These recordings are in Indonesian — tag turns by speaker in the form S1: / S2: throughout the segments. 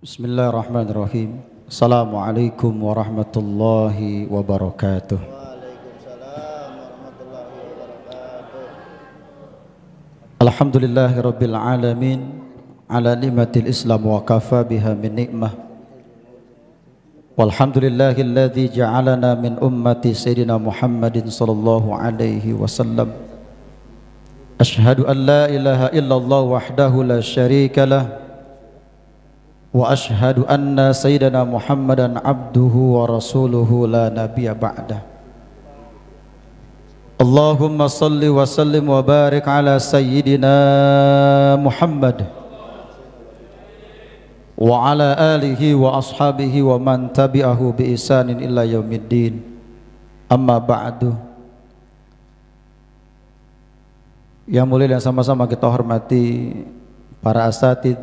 S1: Bismillahirrahmanirrahim. Assalamualaikum warahmatullahi wabarakatuh.
S2: Waalaikumsalam warahmatullahi wabarakatuh.
S1: Alhamdulillahi rabbil alamin ala ni'matil islam wa kafa biha min ni'mah. Walhamdulillahilladzi ja'alana min ummati sayyidina Muhammadin sallallahu alaihi wasallam. Ashhadu an la ilaha illallah wahdahu la syarika lah. Wa ashhadu anna sayyidana Muhammadan abduhu wa rasuluhu la nabiyya ba'dah. Allahumma salli wa sallim wa barik ala sayyidina Muhammad wa ala alihi wa ashabihi wa man tabi'ahu bi ihsanin ila yaumiddin. Amma ba'du. Yang mulia dan sama-sama kita hormati para asatid,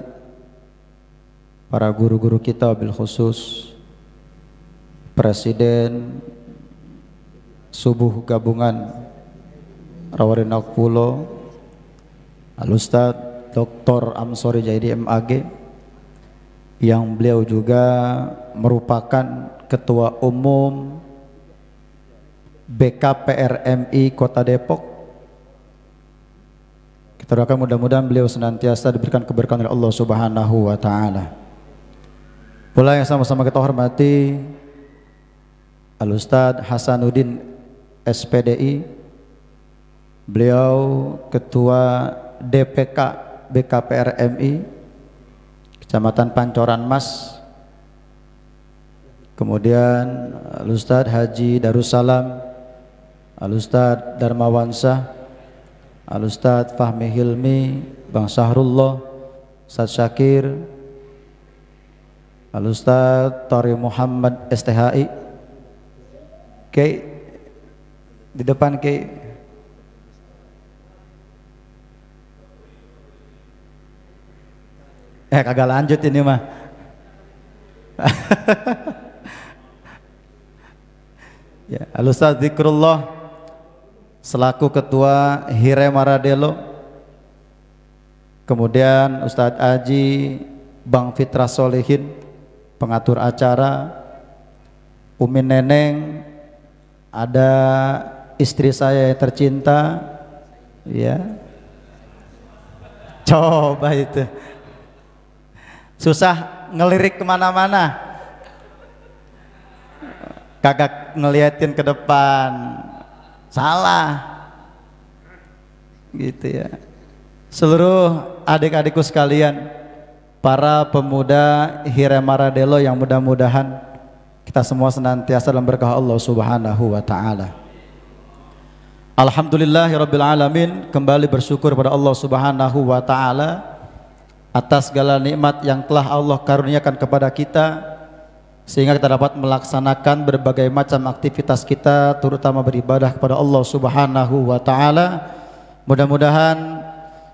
S1: para guru-guru kita, bil khusus Presiden Subuh Gabungan Rawarinok Pulo Al-Ustaz Dr. Amsori Jaidi MAG, yang beliau juga merupakan Ketua Umum BKPRMI Kota Depok. Kita doakan mudah-mudahan beliau senantiasa diberikan keberkahan oleh Allah Subhanahu wa Ta'ala. Pula yang sama-sama kita hormati Al-Ustaz Hasanuddin SPDI, beliau Ketua DPK BKPRMI Kecamatan Pancoran Mas. Kemudian Al-Ustaz Haji Darussalam, Al-Ustaz Darmawansah, Al-Ustaz Fahmi Hilmi, Bang Sahrullah, Ustaz Syakir, Al-Ustaz Tori Muhammad STHI, Kei di depan Kei. Kagak lanjut ini mah. Ya, Al-Ustaz Zikrullah selaku Ketua Hire Maradelo. Kemudian Ustaz Aji Bang Fitra Solihin, pengatur acara. Umi Neneng, ada istri saya yang tercinta, ya. Coba itu susah ngelirik kemana-mana, kagak ngeliatin ke depan, salah gitu ya. Seluruh adik-adikku sekalian, para pemuda Hire Maradelo, yang mudah-mudahan kita semua senantiasa dalam berkah Allah Subhanahu wa Ta'ala. Alhamdulillahirabbil alamin, kembali bersyukur pada Allah Subhanahu wa Ta'ala atas segala nikmat yang telah Allah karuniakan kepada kita, sehingga kita dapat melaksanakan berbagai macam aktivitas kita, terutama beribadah kepada Allah Subhanahu wa Ta'ala. Mudah-mudahan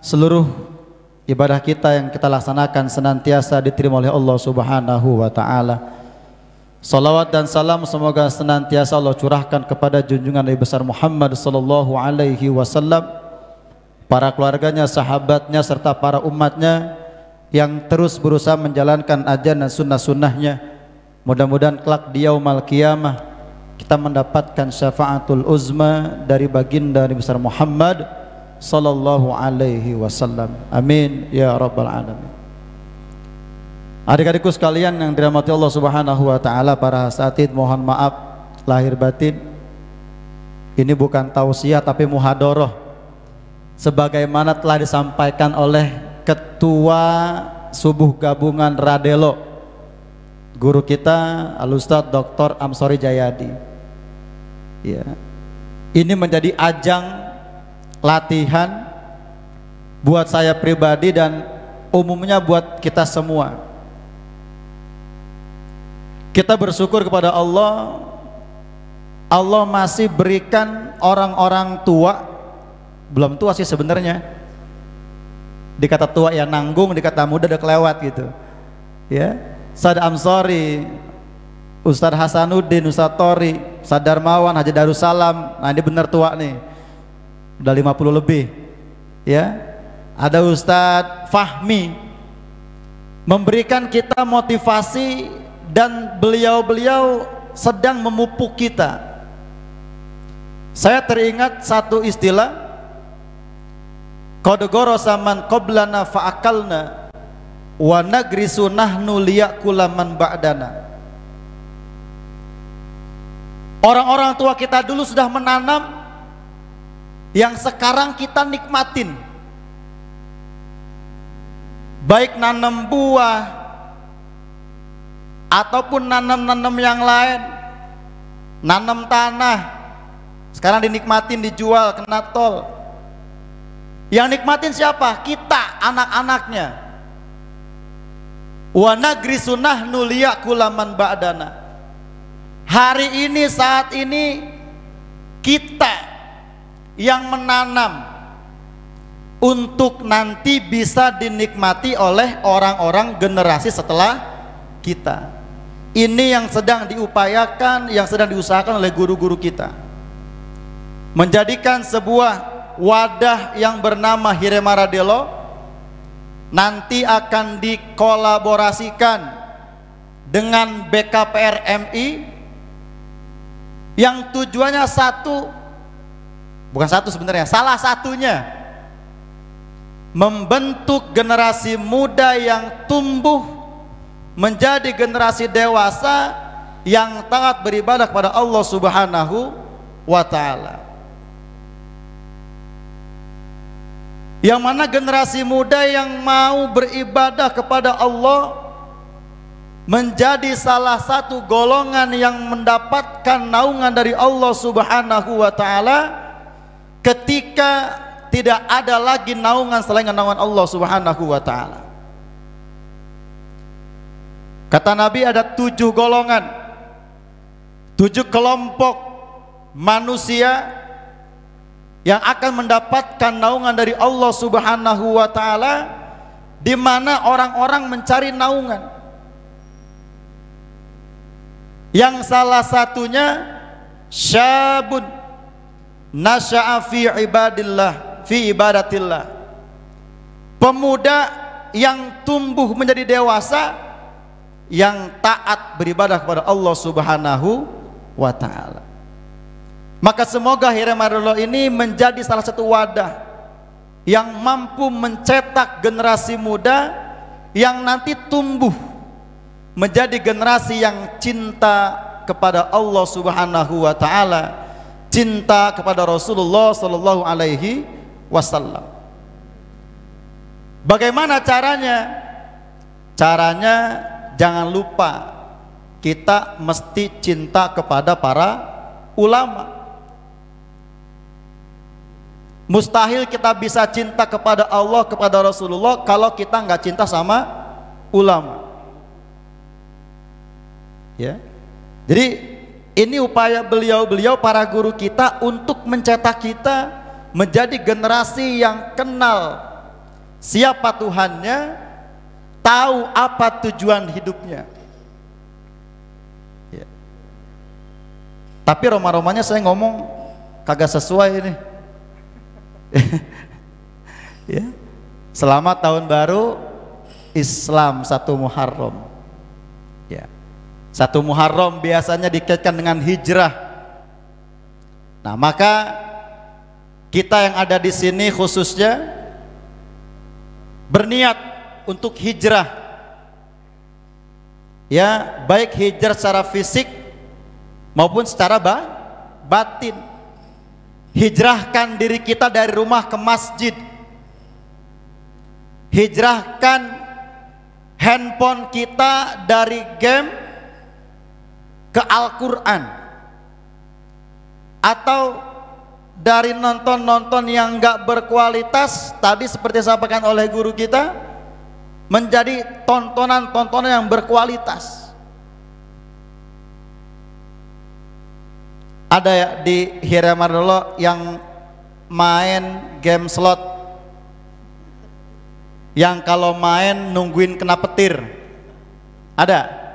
S1: seluruh ibadah kita yang kita laksanakan senantiasa diterima oleh Allah Subhanahu wa Ta'ala. Salawat dan salam semoga senantiasa Allah curahkan kepada junjungan Nabi besar Muhammad sallallahu alaihi wasallam, para keluarganya, sahabatnya, serta para umatnya yang terus berusaha menjalankan ajaran dan sunnah-sunnahnya. Mudah-mudahan kelak di yaumul qiyamah kita mendapatkan syafaatul uzma dari baginda Nabi besar Muhammad sallallahu alaihi wasallam. Amin ya rabbal alamin. Adik-adikku sekalian yang dirahmati Allah Subhanahu wa Ta'ala, para asatid, mohon maaf lahir batin. Ini bukan tausiah tapi muhadharah, sebagaimana telah disampaikan oleh Ketua Subuh Gabungan Radelo, guru kita Al-Ustaz Dr. Amsori Jayadi. Ya. Ini menjadi ajang latihan buat saya pribadi dan umumnya buat kita semua. Kita bersyukur kepada Allah, Allah masih berikan orang-orang tua, belum tua sih sebenarnya, dikata tua ya nanggung, dikata muda udah kelewat gitu ya. Ustaz Amsori, Ustaz Hasanuddin, Ustaz Tori, Ustaz Darmawan, Haji Darussalam, nah ini benar tua nih, udah 50 lebih ya. Ada Ustaz Fahmi, memberikan kita motivasi, dan beliau-beliau sedang memupuk kita. Saya teringat satu istilah, qad gharaza man qablana fa'akalna wa nagrisu nahnu liya'kula man ba'dana. Orang-orang tua kita dulu sudah menanam, yang sekarang kita nikmatin. Baik nanam buah ataupun nanam-nanam yang lain, nanam tanah, sekarang dinikmatin, dijual, kena tol. Yang nikmatin siapa? Kita, anak-anaknya. Wa nagrisu nahnu liya'kula man ba'dana. Hari ini, saat ini, kita yang menanam untuk nanti bisa dinikmati oleh orang-orang generasi setelah kita. Ini yang sedang diupayakan, yang sedang diusahakan oleh guru-guru kita, menjadikan sebuah wadah yang bernama Hiremaradelo nanti akan dikolaborasikan dengan BKPR MI, yang tujuannya satu, bukan satu sebenarnya, salah satunya membentuk generasi muda yang tumbuh menjadi generasi dewasa yang taat beribadah kepada Allah Subhanahu wa ta'ala. Yang mana generasi muda yang mau beribadah kepada Allah menjadi salah satu golongan yang mendapatkan naungan dari Allah Subhanahu wa ta'ala ketika tidak ada lagi naungan selain naungan Allah Subhanahu wa ta'ala. Kata Nabi, ada 7 golongan, 7 kelompok manusia yang akan mendapatkan naungan dari Allah Subhanahu wa ta'ala, di mana orang-orang mencari naungan. Yang salah satunya syabun nasya'a fi ibadillah, fi ibadatillah, pemuda yang tumbuh menjadi dewasa yang taat beribadah kepada Allah Subhanahu wa ta'ala. Maka semoga Hiremaradelo ini menjadi salah satu wadah yang mampu mencetak generasi muda yang nanti tumbuh menjadi generasi yang cinta kepada Allah Subhanahu wa ta'ala, cinta kepada Rasulullah sallallahu alaihi wasallam. Bagaimana caranya? Caranya, jangan lupa kita mesti cinta kepada para ulama. Mustahil kita bisa cinta kepada Allah, kepada Rasulullah kalau kita nggak cinta sama ulama. Ya. Jadi ini upaya beliau-beliau, para guru kita, untuk mencetak kita menjadi generasi yang kenal siapa Tuhannya, tahu apa tujuan hidupnya. Ya. Tapi roma-romanya saya ngomong kagak sesuai ini. Ya. Selamat tahun baru Islam 1 Muharram. Ya. 1 Muharram biasanya dikaitkan dengan hijrah. Nah, maka kita yang ada di sini khususnya berniat untuk hijrah, ya, baik hijrah secara fisik maupun secara batin. Hijrahkan diri kita dari rumah ke masjid, hijrahkan handphone kita dari game ke Al-Quran, atau dari nonton-nonton yang gak berkualitas tadi seperti disampaikan oleh guru kita, menjadi tontonan-tontonan yang berkualitas. Ada ya di Hiremaradelo yang main game slot, yang kalau main nungguin kena petir. Ada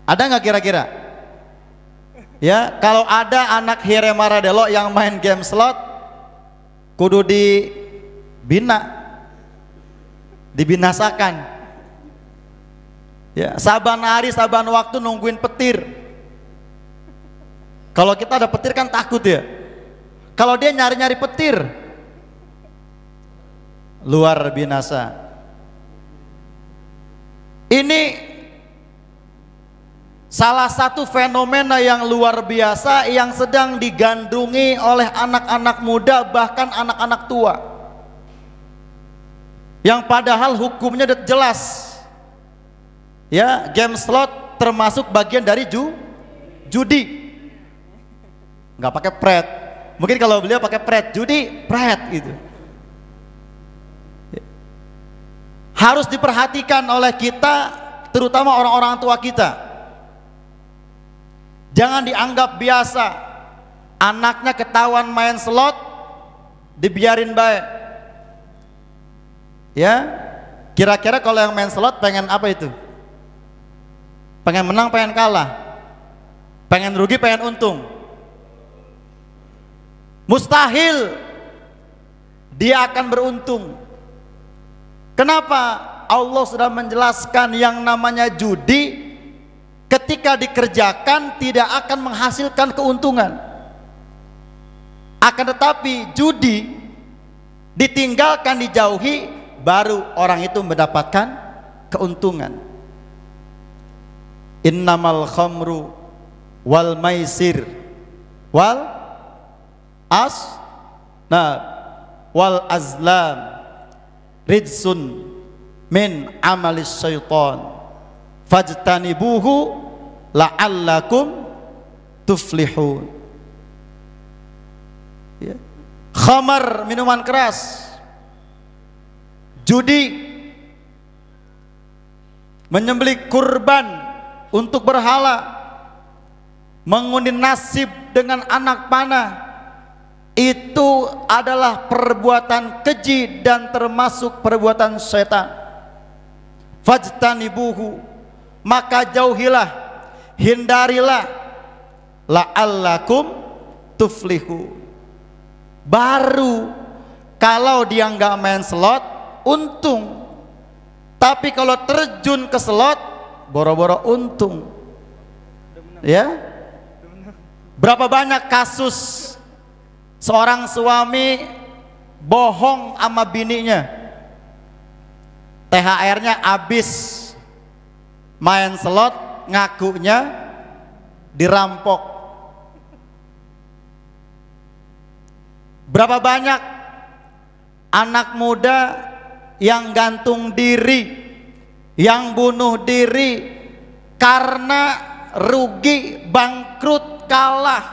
S1: nggak kira-kira? Ya, kalau ada anak Hiremaradelo yang main game slot, kudu dibina. dibinasakan. Ya, saban hari, saban waktu nungguin petir. Kalau kita ada petir kan takut ya. Kalau dia nyari-nyari petir, luar binasa. Ini salah satu fenomena yang luar biasa yang sedang digandrungi oleh anak-anak muda, bahkan anak-anak tua, yang padahal hukumnya udah jelas. Ya, game slot termasuk bagian dari judi. Nggak pakai pret. Mungkin kalau beliau pakai pret, judi pret gitu. Harus diperhatikan oleh kita, terutama orang-orang tua kita. Jangan dianggap biasa. Anaknya ketahuan main slot, dibiarin baik. Ya, kira-kira kalau yang main slot pengen apa itu? Pengen menang, pengen kalah, pengen rugi, pengen untung. Mustahil dia akan beruntung. Kenapa? Allah sudah menjelaskan yang namanya judi ketika dikerjakan tidak akan menghasilkan keuntungan. Akan tetapi judi ditinggalkan, dijauhi, baru orang itu mendapatkan keuntungan. Innamal khamru wal maisir wal wal azlam rijsun min amalis syaitan fajtanibuhu la'allakum tuflihun. Ya. Khamar, minuman keras, judi, menyembelih kurban untuk berhala, mengundi nasib dengan anak panah, itu adalah perbuatan keji dan termasuk perbuatan setan. Fajtanibuhu, maka jauhilah, hindarilah, la'allakum tuflihu. Baru kalau dia nggak main slot untung, tapi kalau terjun ke slot boro-boro untung. Ya, berapa banyak kasus seorang suami bohong sama bininya, THR-nya habis main slot, ngakunya dirampok. Berapa banyak anak muda yang gantung diri, yang bunuh diri karena rugi, bangkrut, kalah.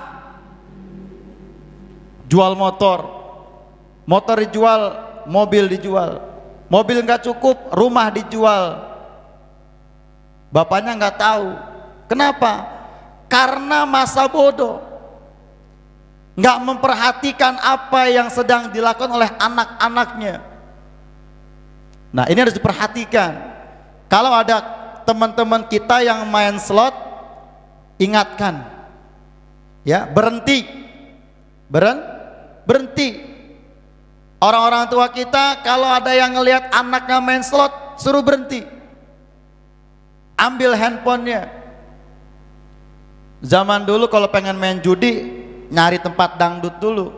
S1: Jual motor, motor dijual, mobil dijual, mobil nggak cukup, rumah dijual. Bapaknya nggak tahu. Kenapa? Karena masa bodoh, nggak memperhatikan apa yang sedang dilakukan oleh anak-anaknya. Nah, ini harus diperhatikan. Kalau ada teman-teman kita yang main slot, ingatkan, ya, berhenti. Berhenti. Orang-orang tua kita kalau ada yang ngelihat anaknya main slot, suruh berhenti, ambil handphonenya. Zaman dulu kalau pengen main judi, nyari tempat dangdut dulu.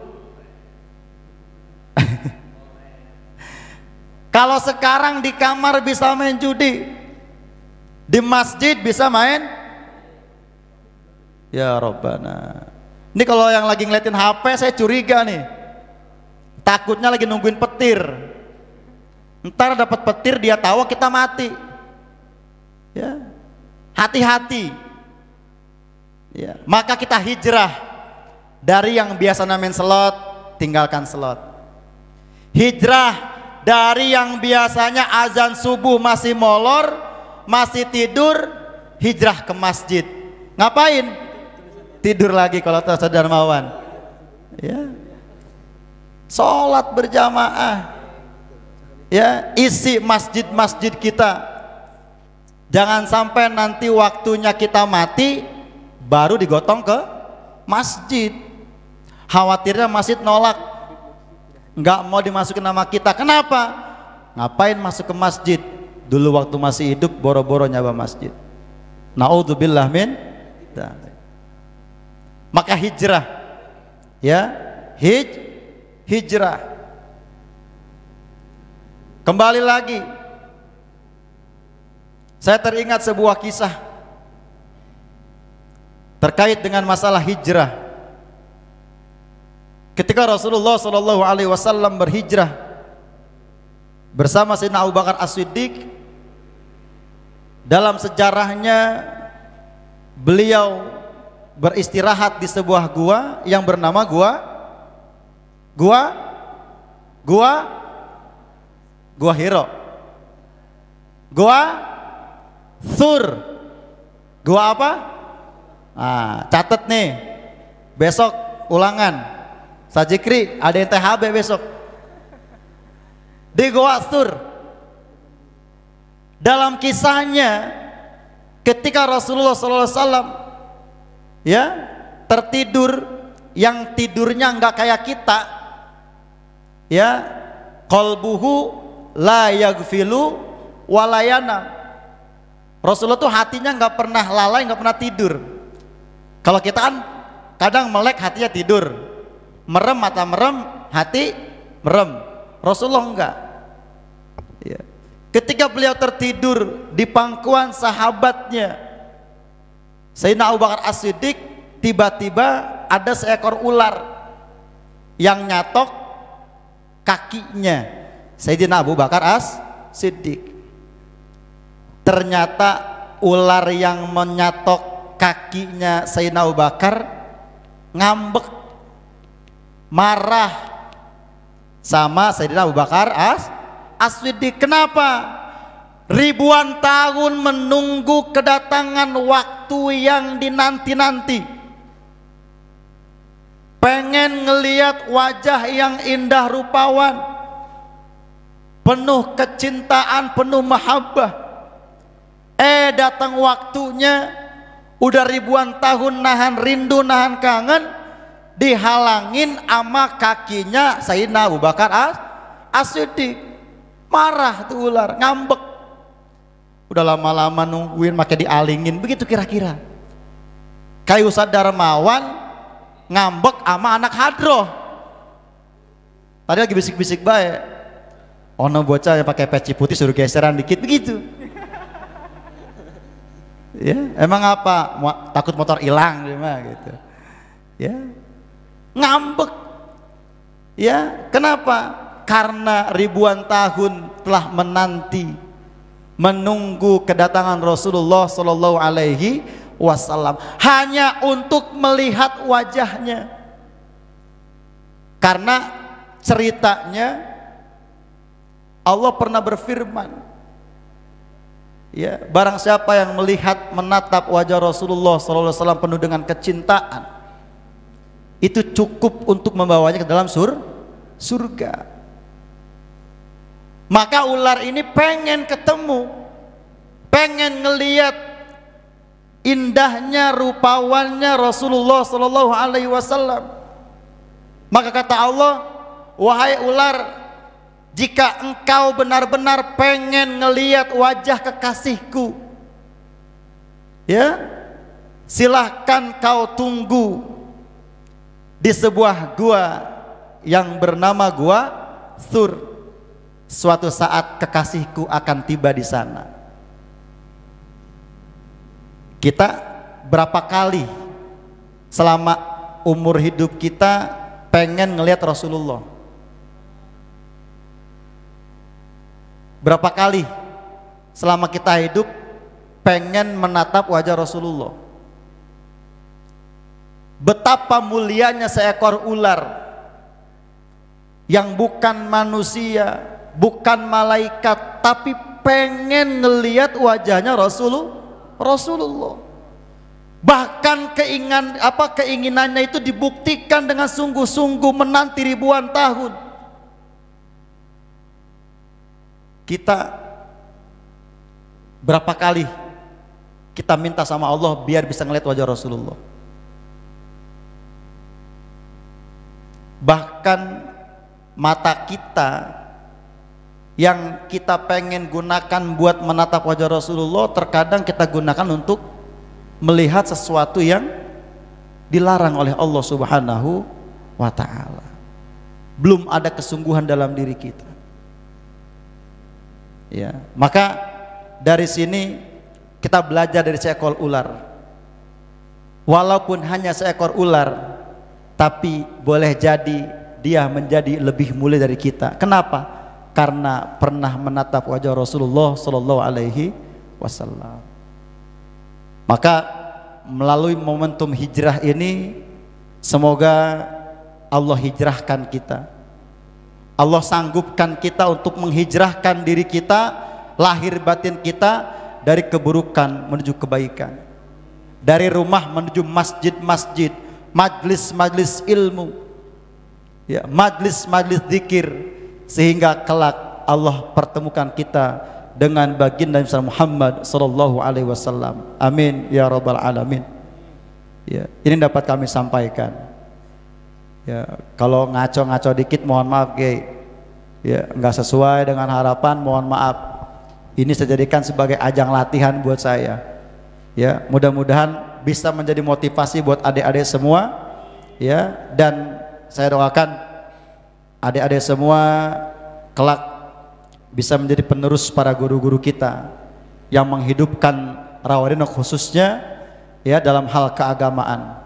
S1: Kalau sekarang di kamar bisa main judi, di masjid bisa main. Ya Rabbana. Ini kalau yang lagi ngeliatin HP saya curiga nih, takutnya lagi nungguin petir. Ntar dapat petir dia tahu kita mati. Ya, hati-hati. Ya, maka kita hijrah dari yang biasa main slot, tinggalkan slot. Hijrah dari yang biasanya azan subuh masih molor, masih tidur, hijrah ke masjid. Ngapain? Tidur lagi kalau terasa dermawan. Ya, sholat berjamaah. Ya, isi masjid-masjid kita. Jangan sampai nanti waktunya kita mati baru digotong ke masjid. Khawatirnya masjid nolak, nggak mau dimasukin nama kita. Kenapa? Ngapain masuk ke masjid? Dulu waktu masih hidup boro-boro nyawa masjid. Naudzubillah min dzalik. Maka hijrah, ya, hijrah. Kembali lagi, saya teringat sebuah kisah terkait dengan masalah hijrah. Ketika Rasulullah SAW berhijrah bersama Sayyidina Abu Bakar As-Siddiq, dalam sejarahnya beliau beristirahat di sebuah gua yang bernama Gua Hiro, Gua Thur, gua apa? Catat nih, besok ulangan Sajikri, ada yang THB besok di Gua Thur. Dalam kisahnya ketika Rasulullah SAW ya tertidur, yang tidurnya nggak kayak kita, ya, qalbuhu la yaghfilu walayana. Rasulullah tuh hatinya nggak pernah lalai, nggak pernah tidur. Kalau kita kan kadang melek hatinya tidur, merem mata merem, hati merem. Rasulullah enggak. Ya. Ketika beliau tertidur di pangkuan sahabatnya Sayyidina Abu Bakar As-Siddiq, tiba-tiba ada seekor ular yang nyatok kakinya Sayyidina Abu Bakar As-Siddiq. Ternyata ular yang menyatok kakinya Sayyidina Abu Bakar ngambek, marah sama Sayyidina Abu Bakar As-Siddiq. Kenapa? Ribuan tahun menunggu kedatangan waktu yang dinanti-nanti, pengen ngeliat wajah yang indah rupawan, penuh kecintaan, penuh mahabbah. Datang waktunya, udah ribuan tahun nahan rindu, nahan kangen, dihalangin ama kakinya Sayyidina Abu Bakar As-Siddiq. Marah tuh ular, ngambek. Udah lama-lama nungguin, makai dialingin, begitu kira-kira. Kayak Ustadz Darmawan ngambek ama anak hadroh. Tadi lagi bisik-bisik baik, ono bocah yang pakai peci putih suruh geseran dikit, begitu. Ya, emang apa? Takut motor hilang gitu. Ya, ngambek. Ya, kenapa? Karena ribuan tahun telah menanti, menunggu kedatangan Rasulullah Shallallahu Alaihi Wasallam hanya untuk melihat wajahnya. Karena ceritanya Allah pernah berfirman, ya, barang siapa yang melihat, menatap wajah Rasulullah SAW penuh dengan kecintaan, itu cukup untuk membawanya ke dalam surga. Maka ular ini pengen ketemu, pengen ngeliat indahnya, rupawannya Rasulullah SAW. Maka kata Allah, wahai ular, jika engkau benar-benar pengen ngeliat wajah kekasihku, ya, silahkan kau tunggu di sebuah gua yang bernama Gua Thur. Suatu saat kekasihku akan tiba di sana. Kita berapa kali selama umur hidup kita pengen ngelihat Rasulullah? Berapa kali selama kita hidup pengen menatap wajah Rasulullah? Betapa mulianya seekor ular yang bukan manusia, bukan malaikat, tapi pengen ngelihat wajahnya Rasulullah. Bahkan keinginannya itu dibuktikan dengan sungguh-sungguh menanti ribuan tahun. Kita berapa kali kita minta sama Allah biar bisa ngelihat wajah Rasulullah? Bahkan mata kita yang kita pengen gunakan buat menatap wajah Rasulullah, terkadang kita gunakan untuk melihat sesuatu yang dilarang oleh Allah Subhanahu wa ta'ala. Belum ada kesungguhan dalam diri kita. Ya, maka dari sini kita belajar dari seekor ular. Walaupun hanya seekor ular, tapi boleh jadi dia menjadi lebih mulia dari kita. Kenapa? Karena pernah menatap wajah Rasulullah Sallallahu Alaihi Wasallam. Maka melalui momentum hijrah ini, semoga Allah hijrahkan kita. Allah sanggupkan kita untuk menghijrahkan diri kita, lahir batin kita dari keburukan menuju kebaikan. Dari rumah menuju masjid-masjid, majlis-majlis ilmu, ya, majlis-majlis zikir, sehingga kelak Allah pertemukan kita dengan baginda Muhammad sallallahu alaihi wasallam. Amin ya rabbal alamin. Ya, ini dapat kami sampaikan. Ya, kalau ngaco-ngaco dikit mohon maaf, ya, nggak sesuai dengan harapan, mohon maaf. Ini saya jadikan sebagai ajang latihan buat saya. Ya, mudah-mudahan bisa menjadi motivasi buat adik-adik semua, ya, dan saya doakan adik-adik semua kelak bisa menjadi penerus para guru-guru kita yang menghidupkan Rawadinok khususnya, ya, dalam hal keagamaan,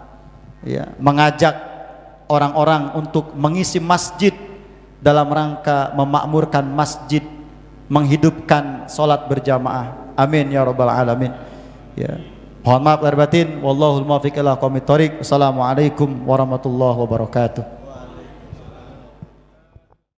S1: ya, mengajak orang-orang untuk mengisi masjid dalam rangka memakmurkan masjid, menghidupkan sholat berjamaah. Amin ya rabbal alamin. Ya, mohon maaf lahir batin. Wallahul muwaffiq ila aqwamit thoriq. Assalamualaikum warahmatullahi wabarakatuh.